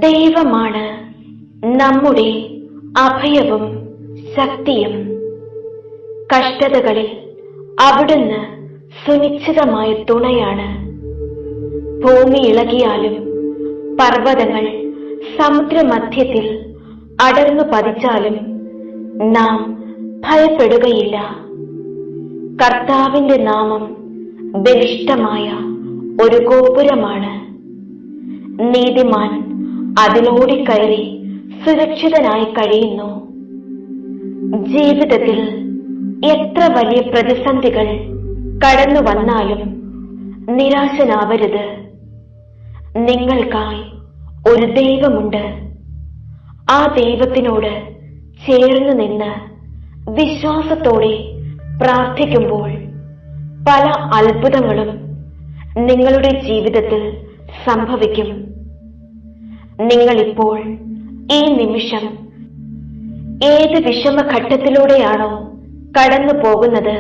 ദൈവമാണ് നമ്മുടെ അഭയവും ശക്തിയും. കഷ്ടതകളിൽ അവിടുന്ന് സുനിശ്ചിതമായ തുണയാണ്. ഭൂമി ഇളകിയാലും പർവ്വതങ്ങൾ സമുദ്രമധ്യത്തിൽ അടർന്നു പതിച്ചാലും നാം ഭയപ്പെടുകയില്ല. കർത്താവിന്റെ നാമം ബലിഷ്ഠമായ ഒരു ഗോപുരമാണ്. നീതിമാൻ അതിലോടിക്കയറി സുരക്ഷിതനായി കഴിയുന്നു. ജീവിതത്തിൽ എത്ര വലിയ പ്രതിസന്ധികൾ കടന്നു വന്നാലും നിരാശനാവരുത്. നിങ്ങൾക്കായി ഒരു ദൈവമുണ്ട്. ആ ദൈവത്തിനോട് ചേർന്ന് നിന്ന് വിശ്വാസത്തോടെ പ്രാർത്ഥിക്കുമ്പോൾ പല അത്ഭുതങ്ങളും നിങ്ങളുടെ ജീവിതത്തിൽ സംഭവിക്കും. നിങ്ങളിപ്പോൾ ഈ നിമിഷം ഏത് വിഷമഘട്ടത്തിലൂടെയാണോ കടന്നു പോകുന്നത്,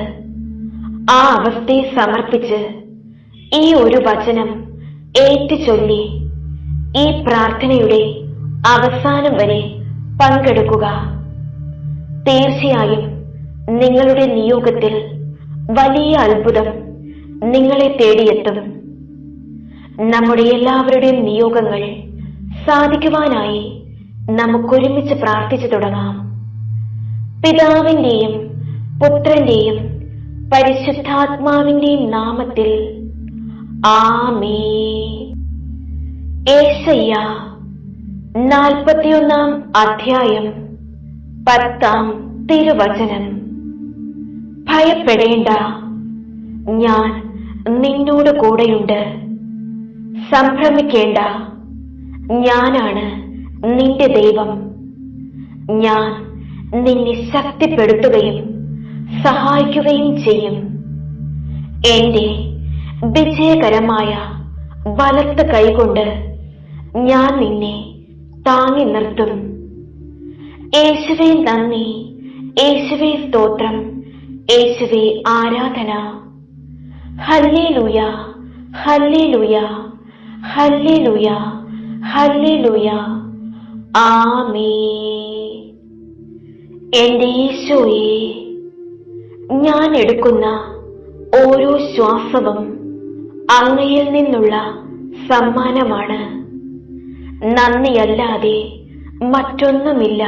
ആ അവസ്ഥയെ സമർപ്പിച്ച് ഈ ഒരു വചനം ഏറ്റുചൊല്ലി ഈ പ്രാർത്ഥനയുടെ അവസാനം വരെ പങ്കെടുക്കുക. തീർച്ചയായും നിങ്ങളുടെ നിയോഗത്തിൽ വലിയ അത്ഭുതം നിങ്ങളെ തേടിയെത്തും. നമ്മുടെ എല്ലാവരുടെയും നിയോഗങ്ങൾ സാധിക്കുവാനായി നമുക്കൊരുമിച്ച് പ്രാർത്ഥിച്ചു തുടങ്ങാം. പിതാവിന്റെയും പുത്രന്റെയും പരിശുദ്ധാത്മാവിന്റെയും നാമത്തിൽ ആമേൻ. യേശയ്യാ 41 അധ്യായം 10 തിരുവചനം. ഭയപ്പെടേണ്ട, ഞാൻ നിന്നോട് കൂടെയുണ്ട്. സംഭ്രമിക്കേണ്ട, ഞാനാണ് നിന്റെ ദൈവം. ഞാൻ നിന്നെ ശക്തിപ്പെടുത്തുകയും സഹായിക്കുകയും ചെയ്യും. എന്റെ വിജയകരമായ വലത്ത് കൈകൊണ്ട് ഞാൻ നിന്നെ താങ്ങി നിർത്തും. യേശുവേ നന്ദി, യേശുവേ സ്തോത്രം, യേശുവേ ആരാധന. ഹല്ലേലൂയ, ഹല്ലേലൂയ, ഹല്ലേലൂയ, ഹല്ലേലൂയ. ആമേൻ. എന്റെ ഈശോയെ, ഞാൻ എടുക്കുന്ന ഓരോ ശ്വാസവും അങ്ങയിൽ നിന്നുള്ള സമ്മാനമാണ്. നന്ദിയല്ലാതെ മറ്റൊന്നുമില്ല.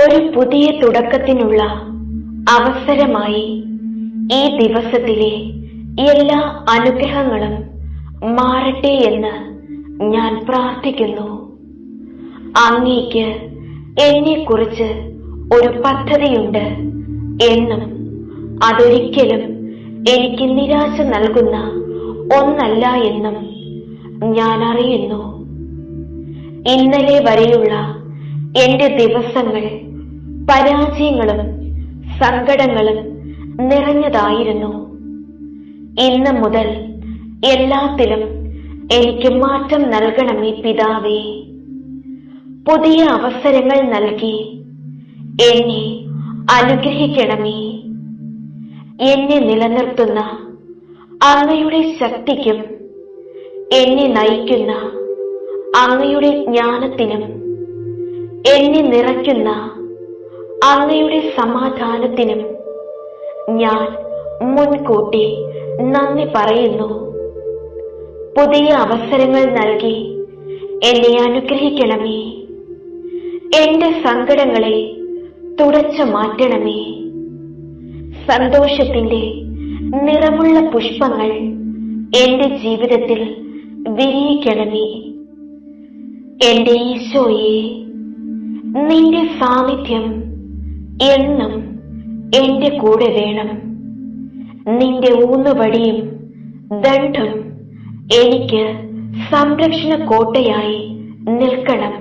ഒരു പുതിയ തുടക്കത്തിനുള്ള അവസരമായി ഈ ദിവസത്തിലെ എല്ലാ അനുഗ്രഹങ്ങളും മാറട്ടെ എന്ന് ഞാൻ പ്രാർത്ഥിക്കുന്നു. അങ്ങേക്ക് എന്നെക്കുറിച്ച് ഒരു പദ്ധതിയുണ്ട് എന്നും അതൊരിക്കലും എനിക്ക് നിരാശ നൽകുന്ന ഒന്നല്ല എന്നും ഞാൻ അറിയുന്നു. ഇന്നലെ വരെയുള്ള എന്റെ ദിവസങ്ങൾ പരാജയങ്ങളും സങ്കടങ്ങളും നിറഞ്ഞതായിരുന്നു. ഇന്ന് മുതൽ എല്ലാത്തിലും എനിക്ക് മാറ്റം നൽകണമേ പിതാവേ. പുതിയ അവസരങ്ങൾ നൽകി എന്നെ അനുഗ്രഹിക്കണമേ. എന്നെ നിലനിർത്തുന്ന അങ്ങയുടെ ശക്തിക്കും എന്നെ നയിക്കുന്ന അങ്ങയുടെ ജ്ഞാനത്തിനും എന്നെ നിറയ്ക്കുന്ന അങ്ങയുടെ സമാധാനത്തിനും ഞാൻ മുൻകൂട്ടി നന്ദി പറയുന്നു. പുതിയ അവസരങ്ങൾ നൽകി എന്നെ അനുഗ്രഹിക്കണമേ. എന്റെ സങ്കടങ്ങളെ തുടച്ചു മാറ്റണമേ. സന്തോഷത്തിന്റെ നിറമുള്ള പുഷ്പങ്ങൾ എന്റെ ജീവിതത്തിൽ വിരിയിക്കണമേ. എന്റെ ഈശോയെ, നിന്റെ സാന്നിധ്യം എന്നും എന്റെ കൂടെ വേണം. നിന്റെ ഊന്നുവടിയും ദണ്ഡും എനിക്ക് സംരക്ഷണ കോട്ടയായി നിൽക്കണം.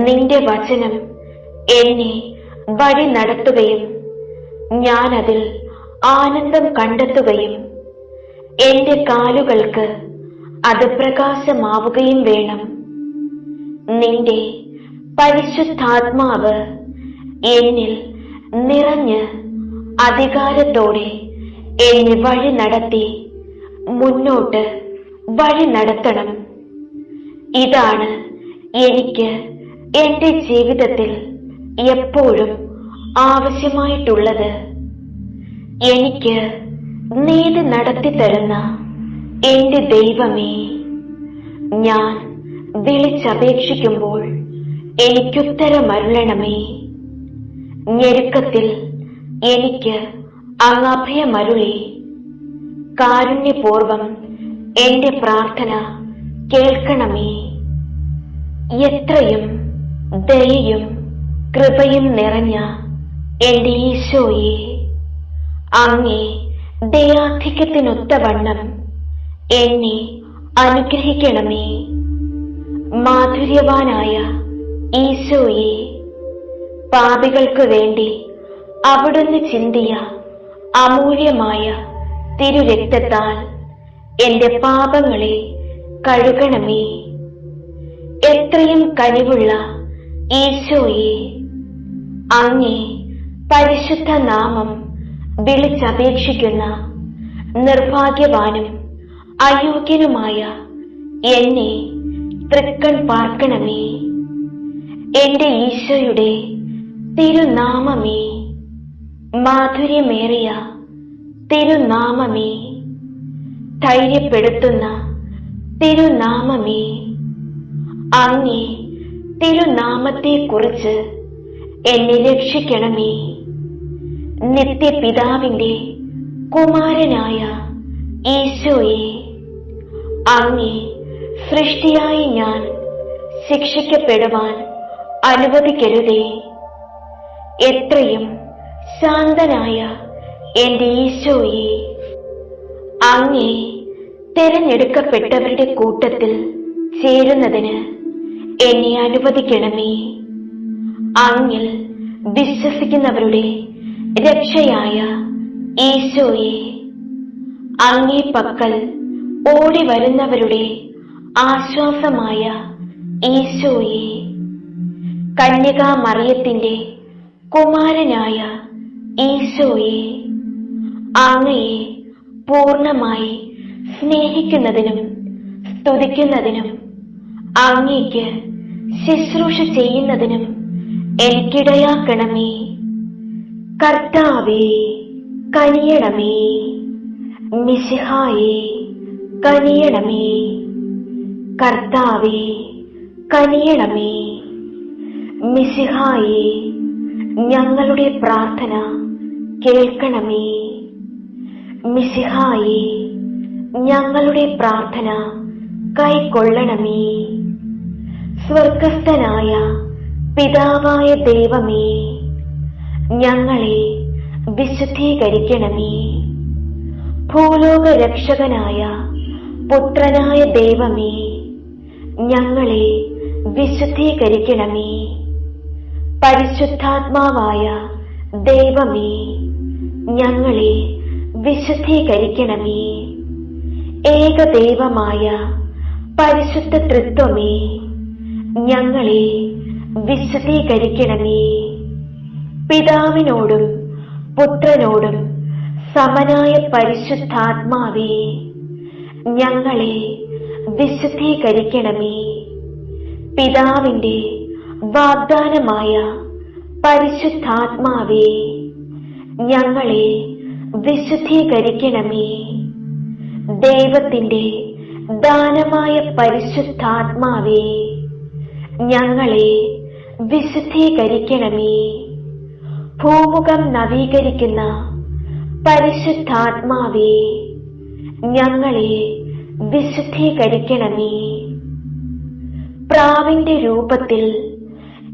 നിന്റെ വചനം എന്നെ വഴി നടത്തുകയും ഞാനതിൽ ആനന്ദം കണ്ടെത്തുകയും എന്റെ കാലുകൾക്ക് അത് പ്രകാശമാവുകയും വേണം. നിന്റെ പരിശുദ്ധാത്മാവ് എന്നിൽ നിറഞ്ഞ് അധികാരത്തോടെ എന്നെ വഴി നടത്തി മുന്നോട്ട് വഴി നടത്തണം. ഇതാണ് എനിക്ക് എന്റെ ജീവിതത്തിൽ എപ്പോഴും ആവശ്യമായിട്ടുള്ളത്. എനിക്ക് നീതി നടത്തിത്തരുന്ന എന്റെ ദൈവമേ, ഞാൻ വിളിച്ചപേക്ഷിക്കുമ്പോൾ എനിക്കുത്തരമരുളണമേ. ഞെരുക്കത്തിൽ എനിക്ക് അങ്ങ് അഭയമരുളി കാരുണ്യപൂർവം എന്റെ പ്രാർത്ഥന കേൾക്കണമേ. എത്രയും ദയയും കൃപയും നിറഞ്ഞ എന്റെ ഈശോയെ, അങ്ങേ ദയാധിക്യത്തിനൊത്തവണ്ണം എന്നെ അനുഗ്രഹിക്കണമേ. മാധുര്യവാനായ ഈശോയെ, പാപികൾക്കു വേണ്ടി അവിടുന്ന് ചിന്തിയ അമൂല്യമായ തിരുരക്തത്താൽ എന്റെ പാപങ്ങളെ കഴുകണമേ. എത്രയും കനിവുള്ള ഈശോയെ, അങ്ങേ പരിശുദ്ധ നാമം വിളിച്ചപേക്ഷിക്കുന്ന നിർഭാഗ്യവാനും അയോഗ്യനുമായ എന്നെ തൃക്കൺ പാർക്കണമേ. എന്റെ ഈശോയുടെ തിരുനാമമേ, മാധുര്യമേറിയ തിരുനാമമേ, ധൈര്യപ്പെടുത്തുന്ന തിരുനാമമേ, അങ്ങേ തിരുനാമത്തെക്കുറിച്ച് എന്നെ രക്ഷിക്കണമേ. നിത്യപിതാവിന്റെ കുമാരനായ ഈശോയെ, അങ്ങേ സൃഷ്ടിയായി ഞാൻ ശിക്ഷിക്കപ്പെടുവാൻ അനുവദിക്കരുതേ. എത്രയും ശാന്തനായ എന്റെ ഈശോയെ, അങ്ങേ തിരഞ്ഞെടുക്കപ്പെട്ടവരുടെ കൂട്ടത്തിൽ ചേരുന്നതിന് എന്നെ അനുവദിക്കണമേ. അങ്ങിൽ വിശ്വസിക്കുന്നവരുടെ രക്ഷയായ ഈശോയെ, അങ്ങേ പക്കൽ ഓടി വരുന്നവരുടെ ആശ്വാസമായ ഈശോയെ, കന്യകാമറിയത്തിന്റെ കുമാരനായ ഈശോയെ, അങ്ങയെ പൂർണ്ണമായി സ്നേഹിക്കുന്നതിനും സ്തുതിക്കുന്നതിനും അങ്ങേക്ക് ശുശ്രൂഷ ചെയ്യുന്നതിനും എനിക്കിടയാക്കണമേ. കർത്താവേ, കനിയണമേ. മിശിഹായേ, കനിയണമേ. കർത്താവേ, കനിയണമേ. മിശിഹായേ, ഞങ്ങളുടെ പ്രാർത്ഥന കേൾക്കണമേ. മിശിഹായേ, ഞങ്ങളുടെ പ്രാർത്ഥന കൈക്കൊള്ളണമേ. സ്വർഗസ്ഥനായ പിതാവായ ദൈവമേ, ഞങ്ങളെ വിശുദ്ധീകരിക്കണമേ. ഭൂലോക രക്ഷകനായ പുത്രനായ ദൈവമേ, ഞങ്ങളെ വിശുദ്ധീകരിക്കണമേ. പരിശുദ്ധാത്മാവായ ദൈവമേ, ഞങ്ങളെ വിശുദ്ധീകരിക്കണമേ. ഏകദൈവമായ പരിശുദ്ധ തൃത്വമേ, ഞങ്ങളെ വിശുദ്ധീകരിക്കണമേ. പിതാവിനോടും പുത്രനോടും സമനായ പരിശുദ്ധാത്മാവേ, ഞങ്ങളെ വിശുദ്ധീകരിക്കണമേ. പിതാവിന്റെ വാഗ്ദാനമായ പരിശുദ്ധാത്മാവേ, ഞങ്ങളെ വിശുദ്ധീകരിക്കണമേ. ദൈവത്തിന്റെ ദാനമായ പരിശുദ്ധാത്മാവേ, ഞങ്ങളെ വിശുദ്ധീകരിക്കണമേ. ഭൂമുഖം നവീകരിക്കുന്ന പരിശുദ്ധാത്മാവേ, ഞങ്ങളെ വിശുദ്ധീകരിക്കണമേ. പ്രാവിന്റെ രൂപത്തിൽ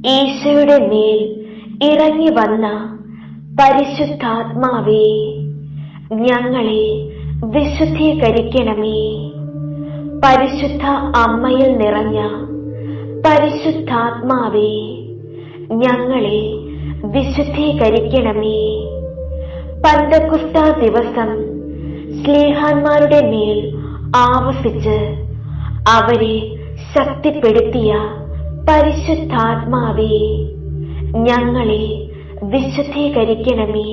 ഈശോയുടെ മേൽ ഇറങ്ങി വന്ന പരിശുദ്ധാത്മാവേ, ഞങ്ങളെ വിശുദ്ധീകരിക്കണമേ. പരിശുദ്ധ അമ്മയിൽ നിറഞ്ഞ പരിശുദ്ധാത്മാവേ, ഞങ്ങളെ വിശുദ്ധീകരിക്കണമേ. പന്തക്കുസ്ത ദിവസം ശ്ലീഹാന്മാരുടെ മേൽ ആവസിച്ച് അവരെ ശക്തിപ്പെടുത്തിയ പരിശുദ്ധാത്മാവേ, ഞങ്ങളെ വിശുദ്ധീകരിക്കണമേ.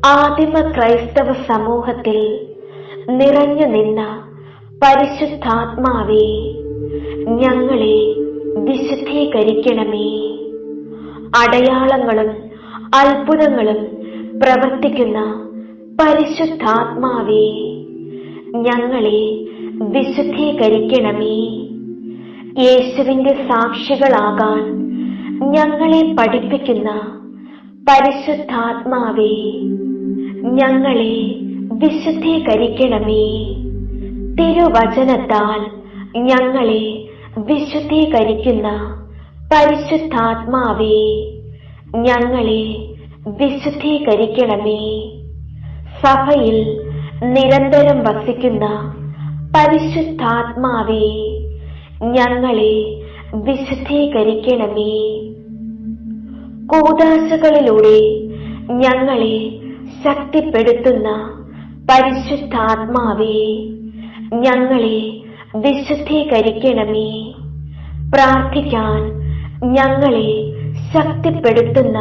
ആദിമ ക്രൈസ്തവ സമൂഹത്തിൽ നിറഞ്ഞു നിന്ന പരിശുദ്ധാത്മാവേ, ഞങ്ങളെ വിശുദ്ധീകരിക്കണമേ. അടയാളങ്ങളും അത്ഭുതങ്ങളും പ്രവർത്തിക്കുന്ന പരിശുദ്ധാത്മാവേ, ഞങ്ങളെ വിശുദ്ധീകരിക്കണമേ. യേശുവിന്റെ സാക്ഷികളാകാൻ ഞങ്ങളെ പഠിപ്പിക്കുന്ന പരിശുദ്ധാത്മാവേ, ഞങ്ങളെ വിശുദ്ധീകരിക്കണമേ. തിരുവചനത്താൽ ഞങ്ങളെ വിശുദ്ധീകരിക്കുന്ന പരിശുദ്ധാത്മാവേ, ഞങ്ങളെ വിശുദ്ധീകരിക്കണമേ. സഭയിൽ നിരന്തരം വസിക്കുന്ന പരിശുദ്ധാത്മാവേ, ഞങ്ങളെ വിശുദ്ധീകരിക്കണമേ. കൂദാശകളിലൂടെ ഞങ്ങളെ ശക്തിപ്പെടുത്തുന്ന പരിശുദ്ധാത്മാവേ, ഞങ്ങളെ വിശുദ്ധീകരിക്കണമേ. പ്രാർത്ഥിക്കാൻ ഞങ്ങളെ ശക്തിപ്പെടുത്തുന്ന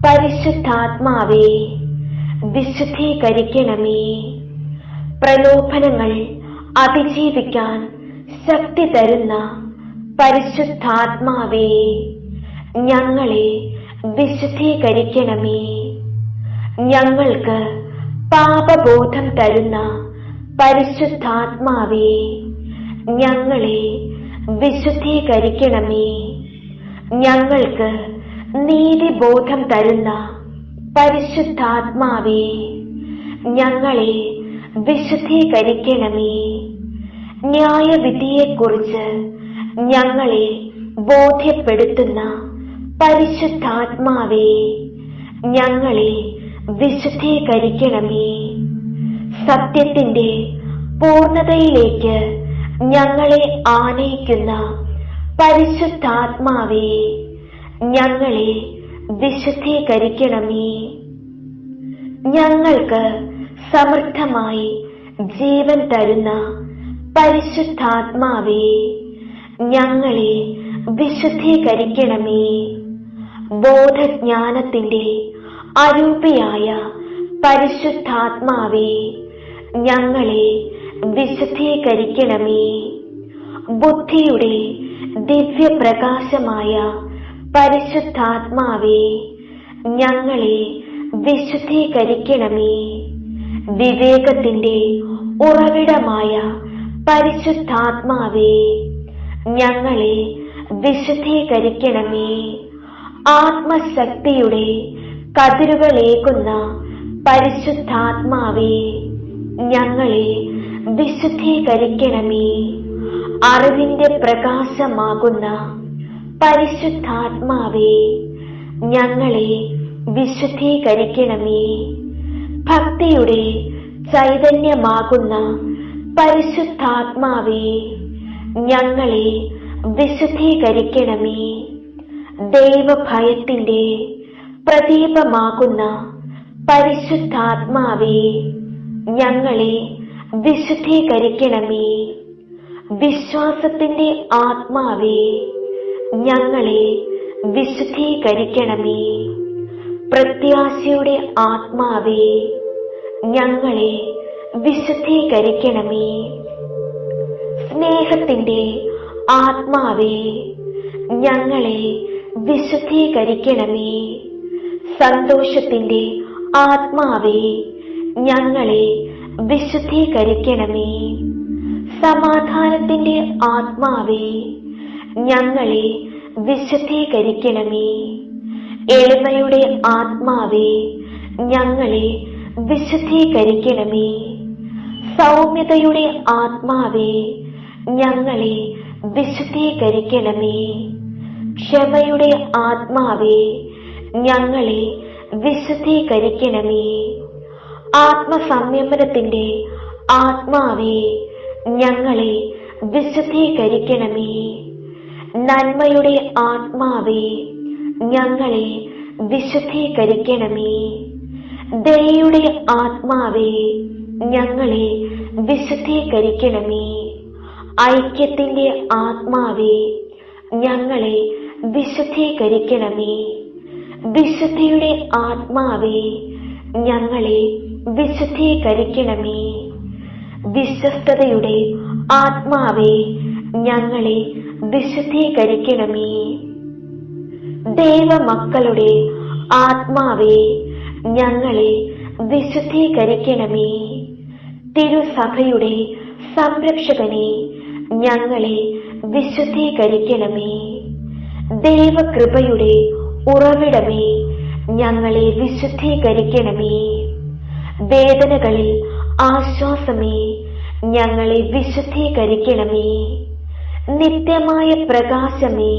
പരിശുദ്ധാത്മാവേ, വിശുദ്ധീകരിക്കണമേ. പ്രലോഭനങ്ങൾ അതിജീവിക്കാൻ ശക്തി തരുന്ന പരിശുദ്ധാത്മാവേ, ഞങ്ങളെ വിശുദ്ധീകരിക്കണമേ. ഞങ്ങൾക്ക് പാപബോധം തരുന്ന പരിശുദ്ധാത്മാവേ, ഞങ്ങളെ വിശുദ്ധീകരിക്കണമേ. ഞങ്ങൾക്ക് നീതിബോധം തരുന്ന പരിശുദ്ധാത്മാവേ, ഞങ്ങളെ വിശുദ്ധീകരിക്കണമേ. ന്യായവിധിയെക്കുറിച്ച് ഞങ്ങളെ ബോധ്യപ്പെടുത്തുന്ന പരിശുദ്ധാത്മാവേ, ഞങ്ങളെ വിശുദ്ധീകരിക്കണമേ. സത്യത്തിന്റെ പൂർണ്ണതയിലേക്ക് ഞങ്ങളെ ആനയിക്കുന്ന പരിശുദ്ധാത്മാവേ, ഞങ്ങളെ വിശുദ്ധീകരിക്കണമേ. ഞങ്ങൾക്ക് സമൃദ്ധമായി ജീവൻ തരുന്ന പരിശുദ്ധാത്മാവേ, ഞങ്ങളെ വിശുദ്ധീകരിക്കണമേ. ബോധജ്ഞാനത്തിന്റെ അരൂപിയായ പരിശുദ്ധാത്മാവേ, ഞങ്ങളെ വിശുദ്ധീകരിക്കണമേ. ബുദ്ധിയുടെ ദിവ്യപ്രകാശമായ പരിശുദ്ധാത്മാവേ, ഞങ്ങളെ വിശുദ്ധീകരിക്കണമേ. വിവേകത്തിന്റെ ഉറവിടമായ പരിശുദ്ധാത്മാവേ, ഞങ്ങളെ വിശുദ്ധീകരിക്കണമേ. ആത്മശക്തിയുടെ കതിരുകളേകുന്ന പരിശുദ്ധാത്മാവേ, ഞങ്ങളെ വിശുദ്ധീകരിക്കണമേ. അറിവിന്റെ പ്രകാശമാകുന്ന പരിശുദ്ധാത്മാവേ, ഞങ്ങളെ വിശുദ്ധീകരിക്കണമേ. ഭക്തിയുടെ ചൈതന്യമാകുന്ന പരിശുദ്ധാത്മാവേ, ഞങ്ങളെ വിശുദ്ധീകരിക്കണമേ. ദൈവഭയത്തിന്റെ പ്രദീപമാകുന്ന പരിശുദ്ധാത്മാവേ, ഞങ്ങളെ വിശുദ്ധീകരിക്കണമേ. വിശ്വാസത്തിന്റെ ആത്മാവേ, ഞങ്ങളെ വിശുദ്ധീകരിക്കണമേ. പ്രത്യാശയുടെ ആത്മാവേ, ഞങ്ങളെ വിശുദ്ധീകരിക്കണമേ. സ്നേഹത്തിന്റെ ആത്മാവേ, ഞങ്ങളെ വിശുദ്ധീകരിക്കണമേ. സന്തോഷത്തിന്റെ ആത്മാവേ, ഞങ്ങളെ വിശുദ്ധീകരിക്കണമേ. സമാധാനത്തിന്റെ ആത്മാവേ, ഞങ്ങളെ വിശുദ്ധീകരിക്കണമേ. എളിമയുടെ ആത്മാവേ, ഞങ്ങളെ വിശുദ്ധീകരിക്കണമേ. സൗമ്യതയുടെ ആത്മാവേ, ഞങ്ങളെ വിശുദ്ധീകരിക്കണമേ. ക്ഷമയുടെ ആത്മാവേ, ഞങ്ങളെ വിശുദ്ധീകരിക്കണമേ. ആത്മസംയമനത്തിന്റെ ആത്മാവേ, ഞങ്ങളെ വിശുദ്ധീകരിക്കണമേ. നന്മയുടെ ആത്മാവേ, ഞങ്ങളെ വിശുദ്ധീകരിക്കണമേ. ദയയുടെ ആത്മാവേ, ഞങ്ങളെ വിശുദ്ധീകരിക്കണമേ. ഐക്യത്തിന്റെ ആത്മാവേ, ഞങ്ങളെ വിശുദ്ധീകരിക്കണമേ. വിശുദ്ധിയുടെ ആത്മാവേ, ഞങ്ങളെ വിശുദ്ധീകരിക്കണമേ. വിശ്വസ്തതയുടെ ആത്മാവേ, ഞങ്ങളെ വിശുദ്ധീകരിക്കണമേ. ദൈവമക്കളുടെ ആത്മാവേ, ഞങ്ങളെ വിശുദ്ധീകരിക്കണമേ. തിരുസഭയുടെ സംരക്ഷകനെ, ഞങ്ങളെ വിശുദ്ധീകരിക്കണമേ. ദൈവകൃപയുടെ ഉറവിടമേ, ഞങ്ങളെ വിശുദ്ധീകരിക്കണമേ. വേദനകളിൽ ആശ്വാസമേ, ഞങ്ങളെ വിശുദ്ധീകരിക്കണമേ. നിത്യമായ പ്രകാശമേ,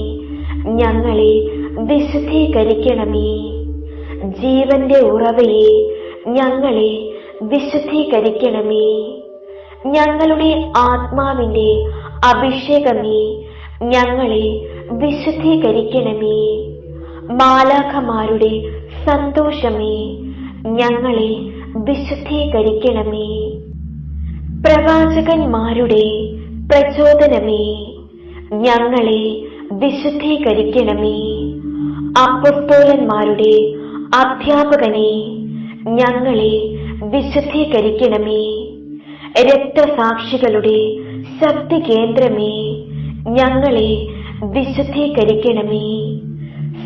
ഞങ്ങളെ വിശുദ്ധീകരിക്കണമേ. ജീവന്റെ ഉറവയെ, ഞങ്ങളെ വിശുദ്ധീകരിക്കണമേ. ഞങ്ങളുടെ ആത്മാവിന്റെ അഭിഷേകമേ, ഞങ്ങളെ വിശുദ്ധീകരിക്കണമേ. മാലാഖമാരുടെ സന്തോഷമേ, ഞങ്ങളെ വിശുദ്ധീകരിക്കണമേ. പ്രവാചകന്മാരുടെ പ്രചോദനമേ, ഞങ്ങളെ വിശുദ്ധീകരിക്കണമേ. അപ്പൊസ്തലന്മാരുടെ അധ്യാപകനെ, ഞങ്ങളെ വിശുദ്ധീകരിക്കണമേ. രക്തസാക്ഷികളുടെ ശക്തി കേന്ദ്രമേ, ഞങ്ങളെ വിശുദ്ധീകരിക്കണമേ.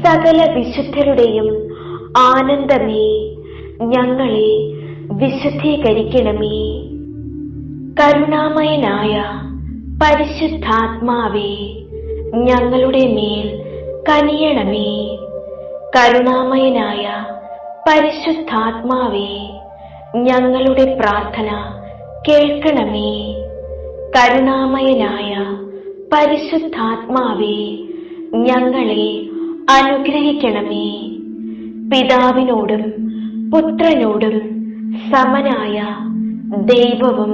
സകല വിശുദ്ധരുടെയും ആനന്ദമേ, ഞങ്ങളെ വിശുദ്ധീകരിക്കണമേ. കരുണാമയനായ പരിശുദ്ധാത്മാവേ, ഞങ്ങളുടെ മേൽ കനിയണമേ. കരുണാമയനായ പരിശുദ്ധാത്മാവേ, ഞങ്ങളുടെ പ്രാർത്ഥന കേൾക്കണമേ. കരുണാമയനായ പരിശുദ്ധാത്മാവേ, ഞങ്ങളെ അനുഗ്രഹിക്കണമേ. പിതാവിനോടും പുത്രനോടും സമനായ ദൈവവും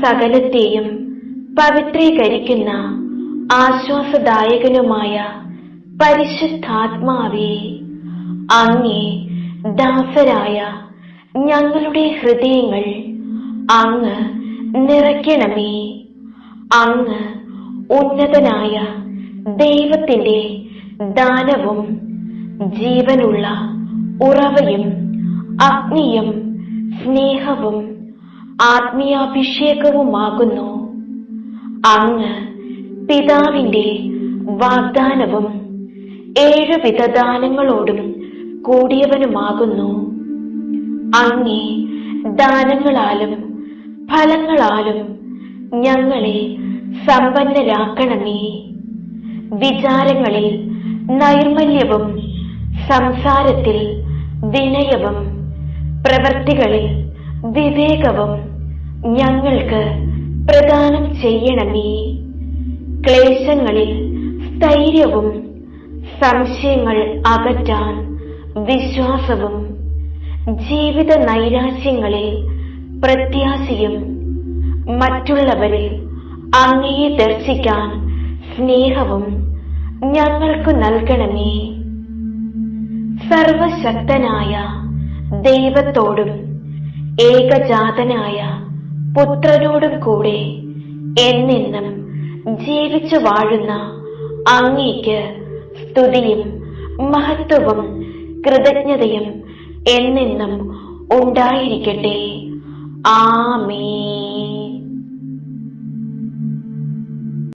സകലത്തെയും പവിത്രീകരിക്കുന്ന ആശ്വാസദായകനുമായ പരിശുദ്ധാത്മാവേ, അങ്ങേ ദാസരായ ഞങ്ങളുടെ ഹൃദയങ്ങൾ അങ്ങ് നിറയ്ക്കണമേ. അങ്ങ് ഉന്നതനായ ദൈവത്തിന്റെ ദാനവും ജീവനുള്ള ഉറവയും അഗ്നിയും സ്നേഹവും ആത്മീയാഭിഷേകവുമാകുന്നു. അങ്ങ് പിതാവിന്റെ വാഗ്ദാനവും 7 വിധദാനങ്ങളോടും കൂടിയവനുമാകുന്നു. അങ്ങേ ദാനങ്ങളാലും ഫലങ്ങളാലും ഞങ്ങളെ സമ്പന്നരാക്കണമേ. വിചാരങ്ങളിൽ നൈർമല്യവും സംസാരത്തിൽ വിനയവും പ്രവൃത്തികളിൽ വിവേകവും ഞങ്ങൾക്ക് പ്രദാനം ചെയ്യണമേ. ക്ലേശങ്ങളിൽ സ്ഥൈര്യവും സംശയങ്ങൾ അകറ്റാൻ വിശ്വാസവും ജീവിത നൈരാശ്യങ്ങളിൽ പ്രത്യാശയും മറ്റുള്ളവരിൽ അങ്ങയെ ദർശിക്കാൻ സ്നേഹവും ഞങ്ങൾക്ക് നൽകണമേ. സർവശക്തനായ ദൈവത്തോടും ഏകജാതനായ പുത്രനോടും കൂടെ എന്നെന്നും ജീവിച്ചു വാഴുന്ന അങ്ങേക്ക് സ്തുതിയും മഹത്വവും കൃതജ്ഞതയും എന്നെന്നും ഉണ്ടായിരിക്കട്ടെ. ആമേൻ.